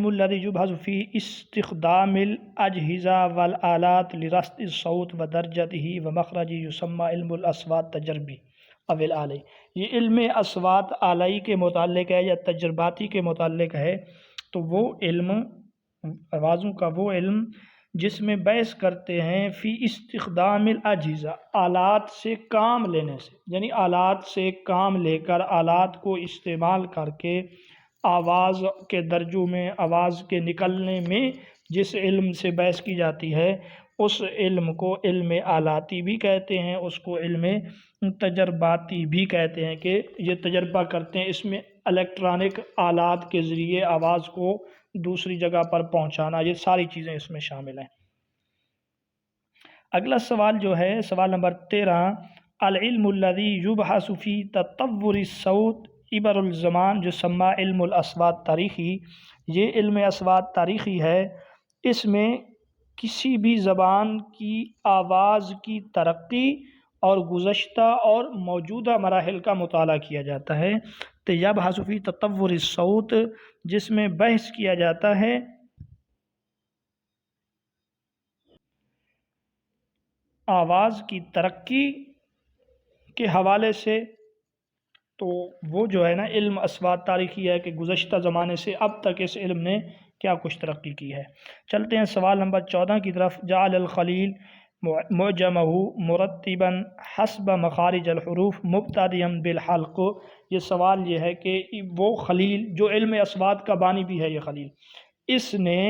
العلم الذي يبحث في استخدام الأجهزة والآلات لرصد الصوت ودرجته ومخرجه يسمى علم الأصوات تجربی او الآلی۔ یہ علم اصوات آلائی کے متعلق ہے یا تجرباتی کے متعلق ہے، تو وہ علم آوازوں کا وہ علم جس میں بحث کرتے ہیں فی استخدام الاجہزہ، آلات سے کام لینے سے، یعنی آلات سے کام لے کر آلات کو استعمال کر کے آواز کے درجوں میں، آواز کے نکلنے میں جس علم سے بحث کی جاتی ہے اس علم کو علم آلاتی بھی کہتے ہیں، اس کو علم تجرباتی بھی کہتے ہیں کہ یہ تجربہ کرتے ہیں، اس میں الیکٹرانک آلات کے ذریعے آواز کو دوسری جگہ پر پہنچانا، یہ ساری چیزیں اس میں شامل ہیں۔ اگلا سوال جو ہے سوال نمبر 13، العلم الذي يبحث في تطور الصوت عبر الزمان جو سما علم الاصوات تاریخی، یہ علم اصوات تاریخی ہے، اس میں کسی بھی زبان کی آواز کی ترقی اور گزشتہ اور موجودہ مراحل کا مطالعہ کیا جاتا ہے۔ تو یبحث فی تطور الصوت جس میں بحث کیا جاتا ہے آواز کی ترقی کے حوالے سے، تو وہ جو ہے نا علم اصوات تاریخی ہے کہ گزشتہ زمانے سے اب تک اس علم نے کیا کچھ ترقی کی ہے۔ چلتے ہیں سوال نمبر 14 کی طرف، جعل الخلیل معجمہ مرتبا حسب مخارج الحروف مبتدئا بالحلق۔ یہ سوال یہ ہے کہ وہ خلیل جو علم اصوات کا بانی بھی ہے، یہ خلیل، اس نے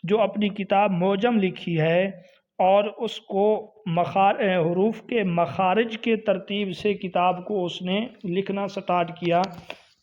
جو اپنی کتاب معجم لکھی ہے اور اس کو حروف کے مخارج کے ترتیب سے کتاب کو اس نے لکھنا سٹارٹ کیا،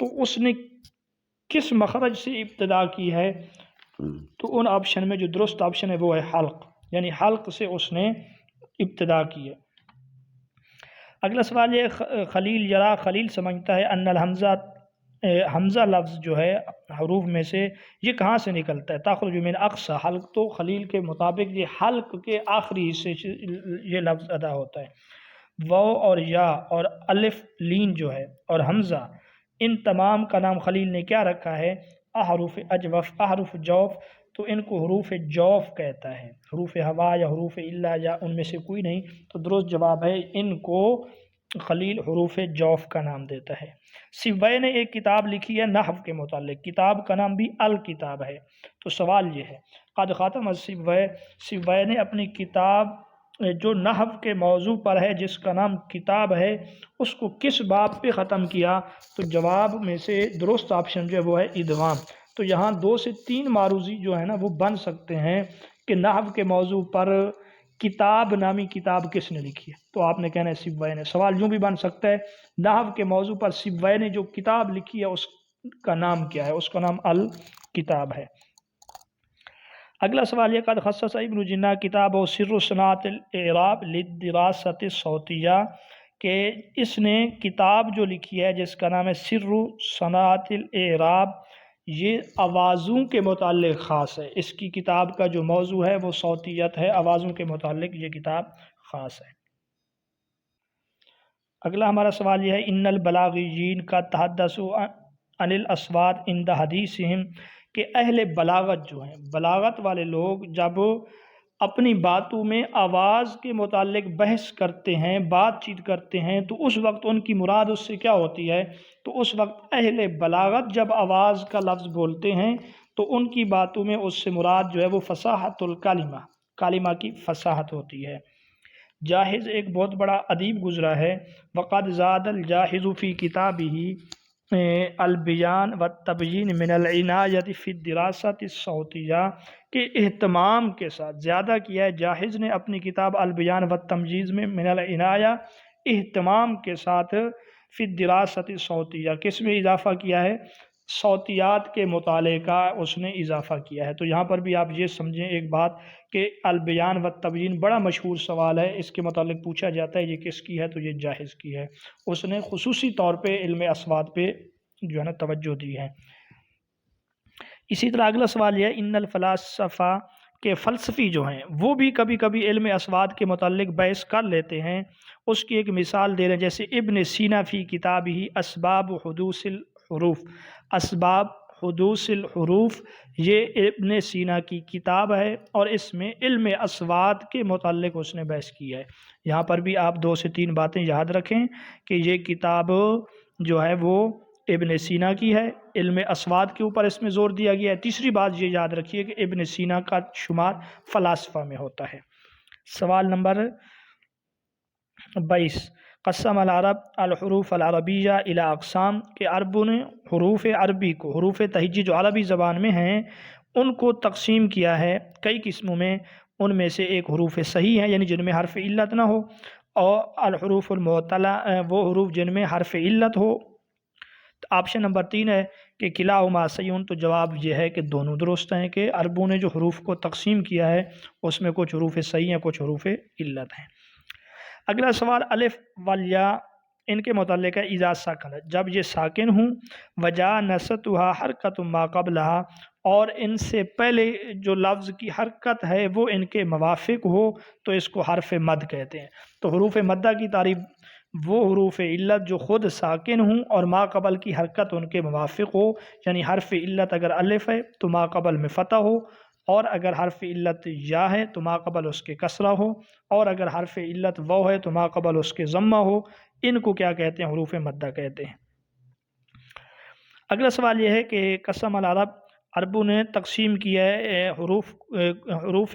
تو اس نے کس مخرج سے ابتدا کی ہے؟ تو ان آپشن میں جو درست آپشن ہے وہ ہے حلق، یعنی حلق سے اس نے ابتدا کی ہے۔ اگلا سوال یہ خلیل یرا، خلیل سمجھتا ہے ان الحمزہ، حمزہ لفظ جو ہے حروف میں سے یہ کہاں سے نکلتا ہے؟ تخرج من اقصى حلق، تو خلیل کے مطابق یہ حلق کے آخری حصے سے یہ لفظ ادا ہوتا ہے۔ واو اور یا اور الف لین جو ہے اور حمزہ، ان تمام کا نام خلیل نے کیا رکھا ہے؟ احرف اجوف، احرف جوف، تو ان کو حروف جوف کہتا ہے، حروف ہوا یا حروف الا یا ان میں سے کوئی نہیں، تو درست جواب ہے ان کو خلیل حروف جوف کا نام دیتا ہے۔ سیبویہ نے ایک کتاب لکھی ہے نحو کے متعلق، کتاب کا نام بھی الکتاب ہے، تو سوال یہ ہے قد ختم سیبویہ، سیبویہ نے اپنی کتاب جو نحو کے موضوع پر ہے جس کا نام کتاب ہے اس کو کس باب پہ ختم کیا؟ تو جواب میں سے درست آپشن جو ہے وہ ہے ادغام۔ تو یہاں 2 سے 3 معروضی جو ہے نا وہ بن سکتے ہیں کہ نحو کے موضوع پر کتاب نامی کتاب کس نے لکھی ہے، تو آپ نے کہنا ہے سیبویہ نے۔ سوال یوں بھی بن سکتا ہے نحو کے موضوع پر سیبویہ نے جو کتاب لکھی ہے اس کا نام کیا ہے؟ اس کا نام الکتاب ہے۔ اگلا سوال یہ قد خصص ابن جنہ کتاب و سر صناعت الاعراب للدراست الصوتیہ، کہ اس نے کتاب جو لکھی ہے جس کا نام ہے سر صناعت الاعراب، یہ آوازوں کے متعلق خاص ہے، اس کی کتاب کا جو موضوع ہے وہ صوتیت ہے، آوازوں کے متعلق یہ کتاب خاص ہے۔ اگلا ہمارا سوال یہ ہے ان البلاغیین کا تحدث عن الاصوات عند حدیثہم، کہ اہل بلاغت جو ہیں، بلاغت والے لوگ جب اپنی باتوں میں آواز کے متعلق بحث کرتے ہیں، بات چیت کرتے ہیں، تو اس وقت ان کی مراد اس سے کیا ہوتی ہے؟ تو اس وقت اہل بلاغت جب آواز کا لفظ بولتے ہیں تو ان کی باتوں میں اس سے مراد جو ہے وہ فصاحت الکلمہ، کلمہ کی فصاحت ہوتی ہے۔ جاحظ ایک بہت بڑا ادیب گزرا ہے، وقد زاد الجاحظ فی کتابہ البیان والتبیین من العنایۃ فی الدراست الصوتیہ، کہ اہتمام کے ساتھ زیادہ کیا ہے جاحظ نے اپنی کتاب البیان والتمجیز میں من العنایہ، اہتمام کے ساتھ فی الدراست الصوتیہ، کس میں اضافہ کیا ہے؟ صوتیات کے مطالعے کا اس نے اضافہ کیا ہے۔ تو یہاں پر بھی آپ یہ سمجھیں ایک بات کہ البیان والتبیین بڑا مشہور سوال ہے، اس کے متعلق پوچھا جاتا ہے یہ کس کی ہے؟ تو یہ جاحظ کی ہے، اس نے خصوصی طور پہ علم اصوات پہ جو ہے نا توجہ دی ہے۔ اسی طرح اگلا سوال یہ ہے ان الفلاسفہ، کہ فلسفی جو ہیں وہ بھی کبھی کبھی علم اصوات کے متعلق بحث کر لیتے ہیں، اس کی ایک مثال دے رہے ہیں جیسے ابن سینا فی کتابہ اسباب حدوث الحروف، اسباب حدوث الحروف، یہ ابن سینا کی کتاب ہے اور اس میں علم اصوات کے متعلق اس نے بحث کی ہے۔ یہاں پر بھی آپ 2 سے 3 باتیں یاد رکھیں کہ یہ کتاب جو ہے وہ ابن سینا کی ہے، علم اصوات کے اوپر اس میں زور دیا گیا ہے۔ تیسری بات یہ یاد رکھیے کہ ابن سینا کا شمار فلاسفہ میں ہوتا ہے۔ سوال نمبر 22، قسم العرب الحروف العربیہ الی اقسام، کہ عربوں نے حروف عربی کو، حروف تہجی جو عربی زبان میں ہیں ان کو تقسیم کیا ہے کئی قسموں میں۔ ان میں سے ایک حروف صحیح ہیں یعنی جن میں حرف علت نہ ہو، اور الحروف المعتلہ وہ حروف جن میں حرف علت ہو۔ آپشن نمبر 3 ہے کہ کلاہما صحیح، تو جواب یہ ہے کہ دونوں درست ہیں، کہ عربوں نے جو حروف کو تقسیم کیا ہے اس میں کچھ حروف صحیح ہیں کچھ حروف علت ہیں۔ اگلا سوال الف والیا، ان کے متعلق ہے اذا سکنت، جب یہ ساکن ہوں، وجانستها حرکت ما قبلها، اور ان سے پہلے جو لفظ کی حرکت ہے وہ ان کے موافق ہو تو اس کو حرف مد کہتے ہیں۔ تو حروف مدہ کی تعریف وہ حروف علت جو خود ساکن ہوں اور ما قبل کی حرکت ان کے موافق ہو، یعنی حرف علت اگر الف ہے تو ما قبل میں فتح ہو، اور اگر حرف علت یا ہے تو ما قبل اس کے کسرہ ہو، اور اگر حرف علت واو ہے تو ما قبل اس کے ضمہ ہو، ان کو کیا کہتے ہیں؟ حروف مدہ کہتے ہیں۔ اگلا سوال یہ ہے کہ قسم العرب، عربوں نے تقسیم کیا ہے حروف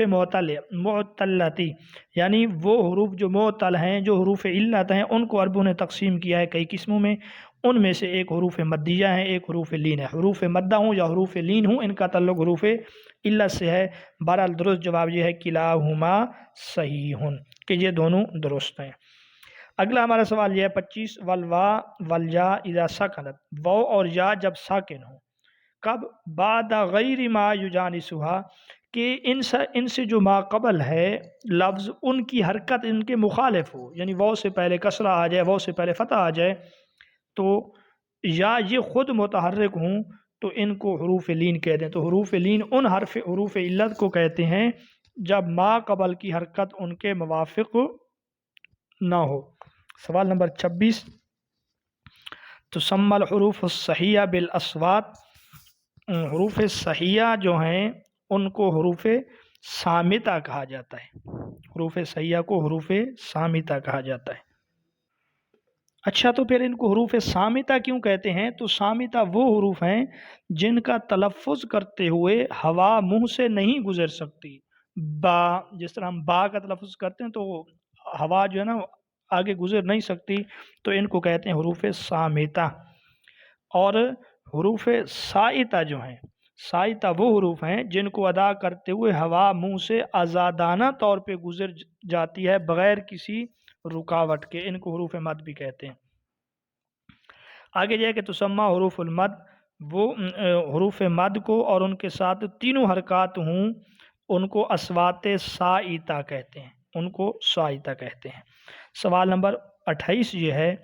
معتلتی، یعنی وہ حروف جو معتل ہیں جو حروف علت ہیں ان کو عربوں نے تقسیم کیا ہے کئی قسموں میں۔ ان میں سے ایک حروف مدیہ ہیں، ایک حروف لین ہے۔ حروف مدہ ہوں یا حروف لین ہوں ان کا تعلق حروف علت سے ہے۔ بہرحال درست جواب یہ ہے کلاہما صحیح، کہ یہ دونوں درست ہیں۔ اگلا ہمارا سوال یہ ہے 25، والوا والیا اذا سکنت، واو اور یا جب ساکن ہوں، کب؟ بعد غیر ما یجانسها، کہ ان سے جو ما قبل ہے لفظ ان کی حرکت ان کے مخالف ہو، یعنی واو سے پہلے کسرہ آ جائے، واو سے پہلے فتح آ جائے، تو یا یہ خود متحرک ہوں تو ان کو حروف لین کہتے ہیں۔ تو حروف لین ان حروف علت کو کہتے ہیں جب ما قبل کی حرکت ان کے موافق نہ ہو۔ سوال نمبر 26، تسمى الحروف الصحیحہ بالاصوات، حروف صحیحہ جو ہیں ان کو حروف صامتہ کہا جاتا ہے۔ حروف صحیحہ کو حروف صامتہ کہا جاتا ہے۔ اچھا، تو پھر ان کو حروف صامتہ کیوں کہتے ہیں؟ تو صامتہ وہ حروف ہیں جن کا تلفظ کرتے ہوئے ہوا منہ سے نہیں گزر سکتی۔ با، جس طرح ہم با کا تلفظ کرتے ہیں تو ہوا جو ہے نا آگے گزر نہیں سکتی، تو ان کو کہتے ہیں حروف صامتہ۔ اور حروف سائتہ جو ہیں، سائتہ وہ حروف ہیں جن کو ادا کرتے ہوئے ہوا منہ سے آزادانہ طور پہ گزر جاتی ہے بغیر کسی رکاوٹ کے، ان کو حروف مد بھی کہتے ہیں۔ آگے یہ کہ تسمہ حروف المد، وہ حروف مد کو اور ان کے ساتھ تینوں حرکات ہوں ان کو اصوات سائتہ کہتے ہیں، ان کو سائتہ کہتے ہیں۔ سوال نمبر 28 یہ ہے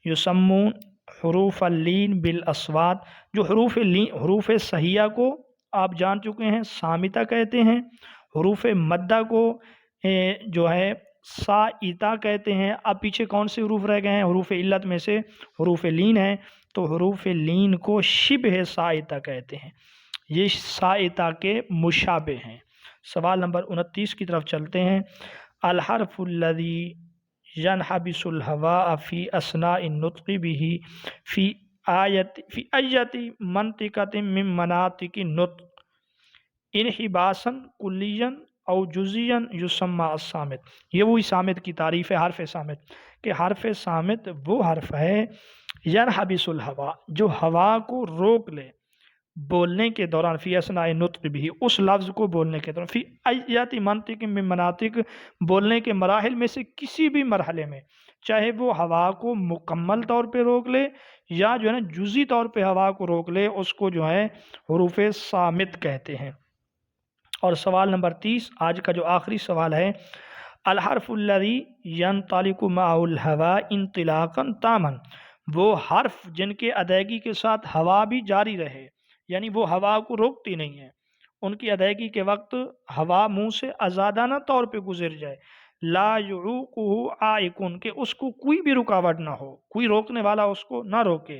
یسمون حروف اللین بالاصوات، جو حروف صحیحہ کو آپ جان چکے ہیں صامتہ کہتے ہیں، حروف مدہ کو جو ہے سائتہ کہتے ہیں۔ اب پیچھے کون سے حروف رہ گئے ہیں؟ حروف علت میں سے حروف لین ہیں، تو حروف لین کو شبہ سائتہ کہتے ہیں، یہ سائتہ کے مشابہ ہیں۔ سوال نمبر 29 کی طرف چلتے ہیں۔ الحرف الذی ينحبس الهواء في أثناء النطق به في أي منطقة من مناطق النطق انحباسا کلیا او جزیا یسمى الصامت، یہ وہی صامت کی تعریف ہے حرف صامت، کہ حرف صامت وہ حرف ہے ينحبس الهواء جو ہوا کو روک لے بولنے کے دوران، فی اثناء نطق بھی، اس لفظ کو بولنے کے دوران، فی ایاتی منطق من مناطق، بولنے کے مراحل میں سے کسی بھی مرحلے میں، چاہے وہ ہوا کو مکمل طور پہ روک لے یا جو ہے نا جزئی طور پہ ہوا کو روک لے، اس کو جو ہے حروف صامت کہتے ہیں۔ اور سوال نمبر 30 آج کا جو آخری سوال ہے، الحرف الذی ینطلق معه الهواء انطلاقا تاما، وہ حرف جن کے ادائیگی کے ساتھ ہوا بھی جاری رہے، یعنی وہ ہوا کو روکتی نہیں ہے، ان کی ادائیگی کے وقت ہوا منہ سے آزادانہ طور پہ گزر جائے، لا یعوقہ عائق، کہ اس کو کوئی بھی رکاوٹ نہ ہو، کوئی روکنے والا اس کو نہ روکے،